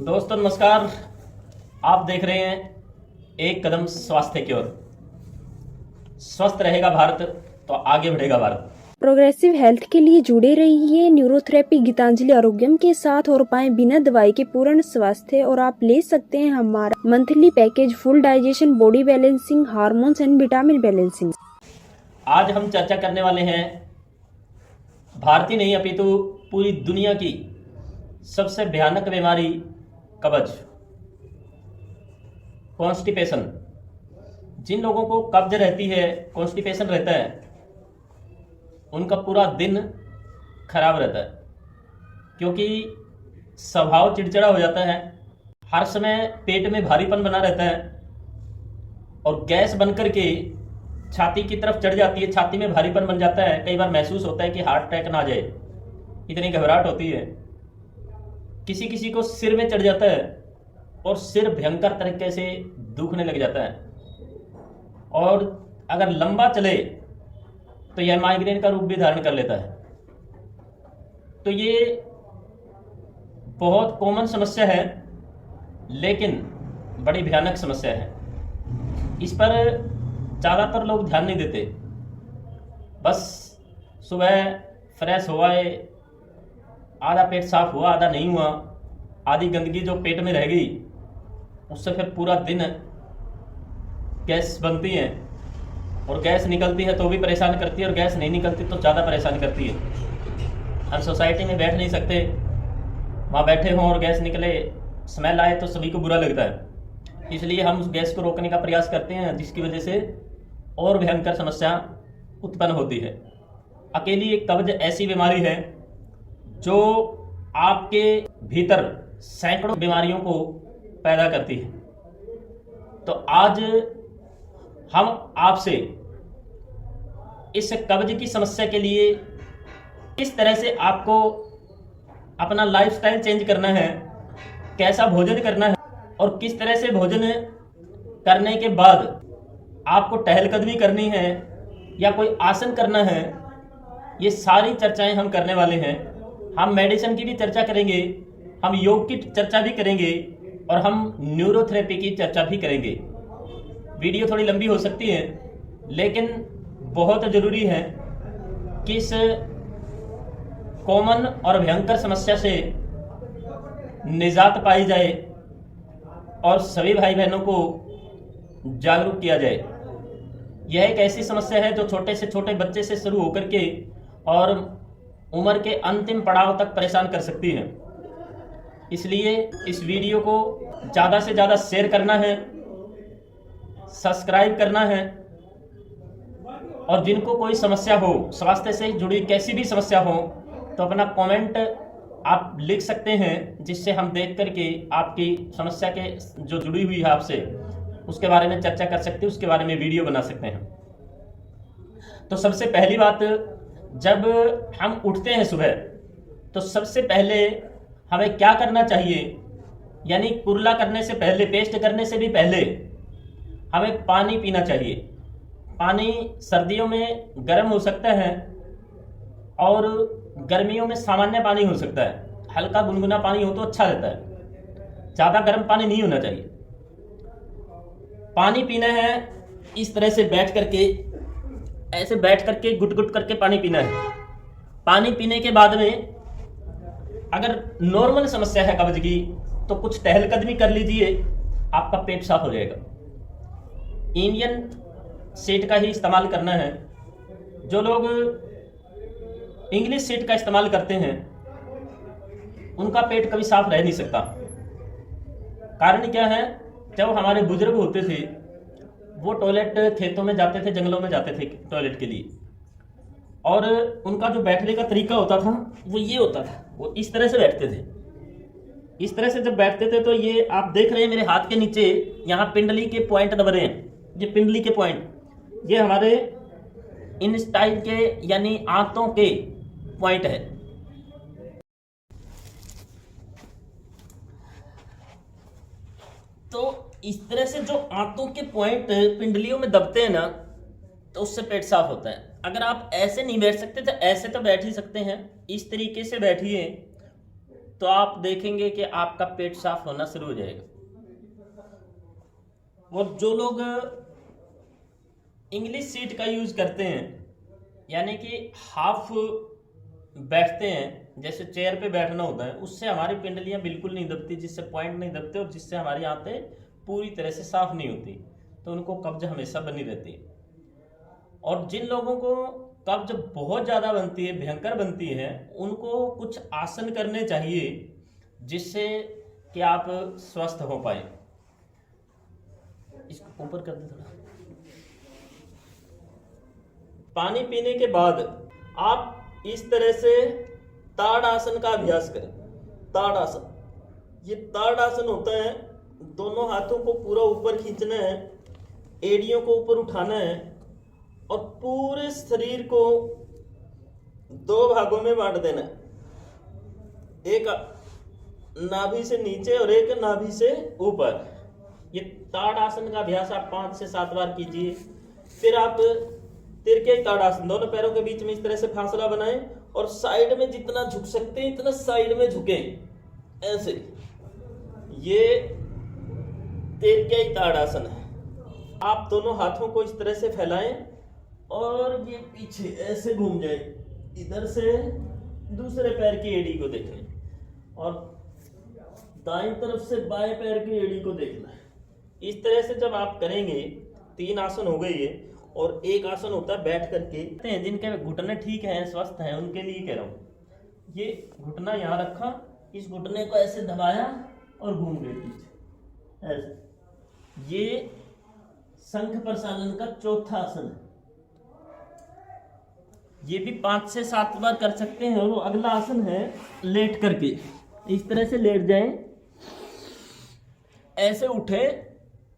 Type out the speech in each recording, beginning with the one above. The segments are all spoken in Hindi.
दोस्तों नमस्कार। आप देख रहे हैं एक कदम स्वास्थ्य की ओर। स्वस्थ रहेगा भारत तो आगे बढ़ेगा भारत। प्रोग्रेसिव हेल्थ के लिए जुड़े रहिए न्यूरोथेरेपी गीतांजलि आरोग्यम के साथ और पाएं बिना दवाई के पूर्ण स्वास्थ्य। और आप ले सकते हैं हमारा monthly package full digestion, body balancing, hormones and vitamin balancing. आज हम चर्चा करने वाले हैं भारतीय नहीं अपितु पूरी दुनिया की सबसे भयानक बीमारी कब्ज, कॉन्स्टिपेशन। जिन लोगों को कब्ज रहती है, कॉन्स्टिपेशन रहता है, उनका पूरा दिन खराब रहता है क्योंकि स्वभाव चिड़चिड़ा हो जाता है। हर समय पेट में भारीपन बना रहता है और गैस बनकर के छाती की तरफ चढ़ जाती है, छाती में भारीपन बन जाता है। कई बार महसूस होता है कि हार्ट अटैक ना आ जाए, इतनी घबराहट होती है। किसी किसी को सिर में चढ़ जाता है और सिर भयंकर तरीके से दुखने लग जाता है, और अगर लंबा चले तो यह माइग्रेन का रूप भी धारण कर लेता है। तो ये बहुत कॉमन समस्या है लेकिन बड़ी भयानक समस्या है। इस पर ज़्यादातर लोग ध्यान नहीं देते। बस सुबह फ्रेश हुआ है, आधा पेट साफ हुआ, आधा नहीं हुआ, आधी गंदगी जो पेट में रह गई उससे फिर पूरा दिन गैस बनती है, और गैस निकलती है तो भी परेशान करती है, और गैस नहीं निकलती तो ज़्यादा परेशान करती है। हम सोसाइटी में बैठ नहीं सकते, वहाँ बैठे हों और गैस निकले, स्मेल आए तो सभी को बुरा लगता है। इसलिए हम उस गैस को रोकने का प्रयास करते हैं, जिसकी वजह से और भयंकर समस्या उत्पन्न होती है। अकेली एक कब्ज ऐसी बीमारी है जो आपके भीतर सैकड़ों बीमारियों को पैदा करती है। तो आज हम आपसे इस कब्ज की समस्या के लिए किस तरह से आपको अपना लाइफस्टाइल चेंज करना है, कैसा भोजन करना है, और किस तरह से भोजन करने के बाद आपको टहलकदमी करनी है या कोई आसन करना है, ये सारी चर्चाएं हम करने वाले हैं। हम मेडिसिन की भी चर्चा करेंगे, हम योग की चर्चा भी करेंगे, और हम न्यूरोथेरेपी की चर्चा भी करेंगे। वीडियो थोड़ी लंबी हो सकती है लेकिन बहुत ज़रूरी है कि इस कॉमन और भयंकर समस्या से निजात पाई जाए और सभी भाई बहनों को जागरूक किया जाए। यह एक ऐसी समस्या है जो छोटे से छोटे बच्चे से शुरू होकर के और उम्र के अंतिम पड़ाव तक परेशान कर सकती है। इसलिए इस वीडियो को ज़्यादा से ज़्यादा शेयर करना है, सब्सक्राइब करना है, और जिनको कोई समस्या हो, स्वास्थ्य से जुड़ी कैसी भी समस्या हो, तो अपना कमेंट आप लिख सकते हैं, जिससे हम देख करके आपकी समस्या के जो जुड़ी हुई है आपसे उसके बारे में चर्चा कर सकते हैं, उसके बारे में वीडियो बना सकते हैं। तो सबसे पहली बात, जब हम उठते हैं सुबह तो सबसे पहले हमें क्या करना चाहिए, यानी कुरला करने से पहले, पेस्ट करने से भी पहले हमें पानी पीना चाहिए। पानी सर्दियों में गर्म हो सकता है और गर्मियों में सामान्य पानी हो सकता है। हल्का गुनगुना पानी हो तो अच्छा रहता है, ज़्यादा गर्म पानी नहीं होना चाहिए। पानी पीना है इस तरह से बैठ करके, ऐसे बैठ करके गुट गुट करके पानी पीना है। पानी पीने के बाद में अगर नॉर्मल समस्या है कब्ज की तो कुछ टहलकदमी कर लीजिए, आपका पेट साफ हो जाएगा। इंडियन सीट का ही इस्तेमाल करना है। जो लोग इंग्लिश सीट का इस्तेमाल करते हैं उनका पेट कभी साफ रह नहीं सकता। कारण क्या है, जब हमारे बुजुर्ग होते थे वो टॉयलेट खेतों में जाते थे, जंगलों में जाते थे टॉयलेट के लिए, और उनका जो बैठने का तरीका होता था वो ये होता था, वो इस तरह से बैठते थे। इस तरह से जब बैठते थे तो ये आप देख रहे हैं मेरे हाथ के नीचे यहाँ पिंडली के पॉइंट दब रहे हैं, ये पिंडली के पॉइंट, ये हमारे इन स्टाइल के यानी आंतों के पॉइंट है। तो इस तरह से जो आंतों के पॉइंट पिंडलियों में दबते हैं ना, तो उससे पेट साफ होता है। अगर आप ऐसे नहीं बैठ सकते तो ऐसे तो बैठ ही सकते हैं। इस तरीके से बैठिए तो आप देखेंगे कि आपका पेट साफ होना शुरू हो जाएगा। और जो लोग इंग्लिश सीट का यूज करते हैं, यानी कि हाफ बैठते हैं, जैसे चेयर पे बैठना होता है, उससे हमारी पिंडलियां बिल्कुल नहीं दबती, जिससे पॉइंट नहीं दबते और जिससे हमारी आंतें पूरी तरह से साफ नहीं होती, तो उनको कब्ज हमेशा बनी रहती है। और जिन लोगों को कब्ज बहुत ज़्यादा बनती है, भयंकर बनती है, उनको कुछ आसन करने चाहिए जिससे कि आप स्वस्थ हो पाए। इसको ऊपर कर दे थोड़ा। पानी पीने के बाद आप इस तरह से ताड़ आसन का अभ्यास करें। ताड़ आसन, ये ताड़ आसन होता है, दोनों हाथों को पूरा ऊपर खींचना है, एड़ियों को ऊपर उठाना है और पूरे शरीर को 2 भागों में बांट देना है, एक नाभि से नीचे और एक नाभि से ऊपर। ये ताड़ आसन का अभ्यास आप 5 से 7 बार कीजिए। फिर आप तिरके ताड़ आसन, दोनों पैरों के बीच में इस तरह से फासला बनाएं और साइड में जितना झुक सकते हैं इतना साइड में झुकें, ऐसे। ये तिरके ताड़ आसन है। आप दोनों हाथों को इस तरह से फैलाएं और ये पीछे ऐसे घूम जाए, इधर से दूसरे पैर की एड़ी को देखना और दाईं तरफ से बाएं पैर की एड़ी को देखना है। इस तरह से जब आप करेंगे, 3 आसन हो गए ये, और एक आसन होता है बैठ करके। जिनके घुटने ठीक हैं, स्वस्थ हैं, उनके लिए कह रहा हूँ। ये घुटना यहाँ रखा, इस घुटने को ऐसे दबाया और घूम गए पीछे ऐसे। ये शंख प्रसालन का चौथा आसन है। ये भी 5 से 7 बार कर सकते हैं। और अगला आसन है लेट करके, इस तरह से लेट जाएं, ऐसे उठे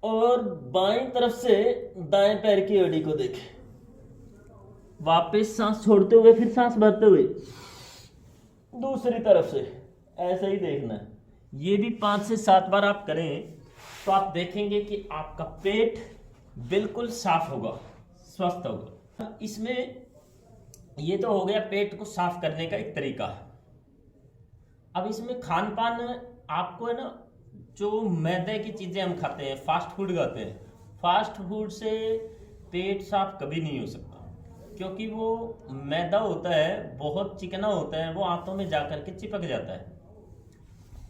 और बाएं तरफ से दाएं पैर की एड़ी को देखें, वापस सांस छोड़ते हुए फिर सांस भरते हुए दूसरी तरफ से ऐसे ही देखना है। ये भी 5 से 7 बार आप करें तो आप देखेंगे कि आपका पेट बिल्कुल साफ होगा, स्वस्थ होगा। इसमें ये तो हो गया पेट को साफ करने का एक तरीका। अब इसमें खान पान आपको है ना, जो मैदे की चीज़ें हम खाते हैं, फास्ट फूड खाते हैं, फास्ट फूड से पेट साफ कभी नहीं हो सकता, क्योंकि वो मैदा होता है, बहुत चिकना होता है, वो आंतों में जा करके चिपक जाता है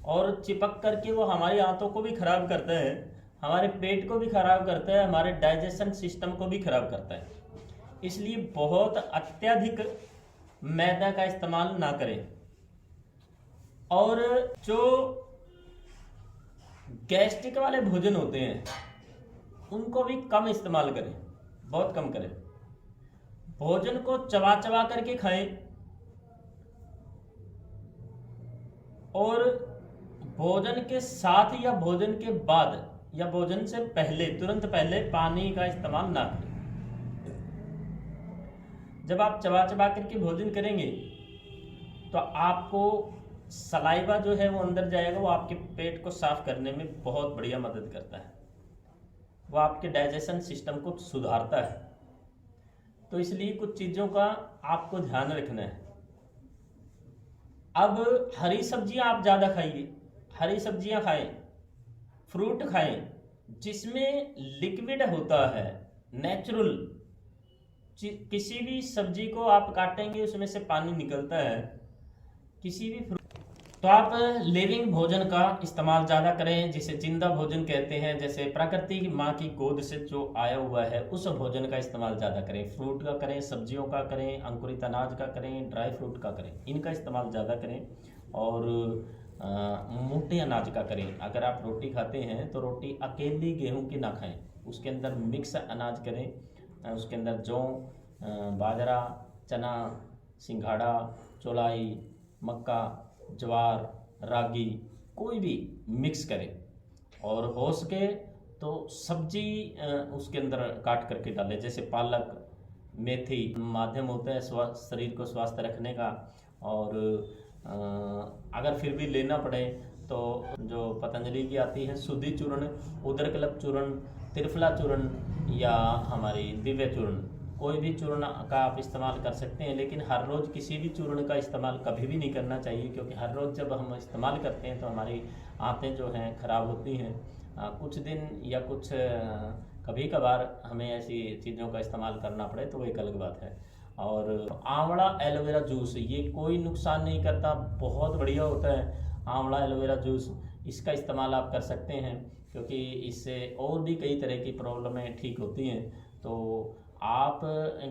और चिपक करके वो हमारी आंतों को भी खराब करता है, हमारे पेट को भी खराब करता है, हमारे डाइजेशन सिस्टम को भी खराब करता है। इसलिए बहुत अत्यधिक मैदा का इस्तेमाल ना करें। और जो गैस्ट्रिक वाले भोजन होते हैं उनको भी कम इस्तेमाल करें, बहुत कम करें। भोजन को चबा चबा करके खाएं और भोजन के साथ या भोजन के बाद या भोजन से पहले, तुरंत पहले पानी का इस्तेमाल ना करें। जब आप चबा चबा करके भोजन करेंगे तो आपको सलाइवा जो है वो अंदर जाएगा, वो आपके पेट को साफ करने में बहुत बढ़िया मदद करता है, वो आपके डाइजेशन सिस्टम को सुधारता है। तो इसलिए कुछ चीज़ों का आपको ध्यान रखना है। अब हरी सब्जियां आप ज़्यादा खाइए, हरी सब्जियां खाएं, फ्रूट खाएं जिसमें लिक्विड होता है, नेचुरल। किसी भी सब्जी को आप काटेंगे उसमें से पानी निकलता है, किसी भी तो आप लिविंग भोजन का इस्तेमाल ज़्यादा करें, जिसे जिंदा भोजन कहते हैं। जैसे प्रकृति की माँ की गोद से जो आया हुआ है उस भोजन का इस्तेमाल ज़्यादा करें। फ्रूट का करें, सब्जियों का करें, अंकुरित अनाज का करें, ड्राई फ्रूट का करें, इनका इस्तेमाल ज़्यादा करें। और मोटे अनाज का करें। अगर आप रोटी खाते हैं तो रोटी अकेली गेहूं की ना खाएं, उसके अंदर मिक्स अनाज करें। उसके अंदर जौ, बाजरा, चना, सिंघाड़ा, चौलाई, मक्का, ज्वार, रागी, कोई भी मिक्स करें। और हो सके तो सब्जी उसके अंदर काट करके डालें, जैसे पालक, मेथी। माध्यम होता है शरीर को स्वस्थ रखने का। और अगर फिर भी लेना पड़े तो जो पतंजलि की आती है शुद्धि चूर्ण, उदरकल्प चूर्ण, त्रिफला चूर्ण या हमारी दिव्य चूर्ण, कोई भी चूर्ण का आप इस्तेमाल कर सकते हैं, लेकिन हर रोज़ किसी भी चूर्ण का इस्तेमाल कभी भी नहीं करना चाहिए, क्योंकि हर रोज़ जब हम इस्तेमाल करते हैं तो हमारी आंतें जो हैं ख़राब होती हैं। कुछ दिन या कुछ कभी कभार हमें ऐसी चीज़ों का इस्तेमाल करना पड़े तो वो एक अलग बात है। और आंवला एलोवेरा जूस, ये कोई नुकसान नहीं करता, बहुत बढ़िया होता है आंवला एलोवेरा जूस। इसका इस्तेमाल आप कर सकते हैं, क्योंकि इससे और भी कई तरह की प्रॉब्लमें ठीक होती हैं। तो आप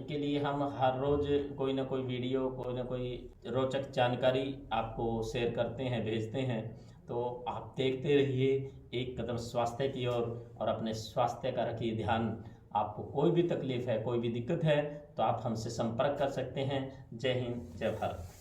के लिए हम हर रोज़ कोई ना कोई वीडियो, कोई ना कोई रोचक जानकारी आपको शेयर करते हैं, भेजते हैं। तो आप देखते रहिए एक कदम स्वास्थ्य की ओर, और अपने स्वास्थ्य का रखिए ध्यान। आपको कोई भी तकलीफ़ है, कोई भी दिक्कत है, तो आप हमसे संपर्क कर सकते हैं। जय हिंद, जय भारत।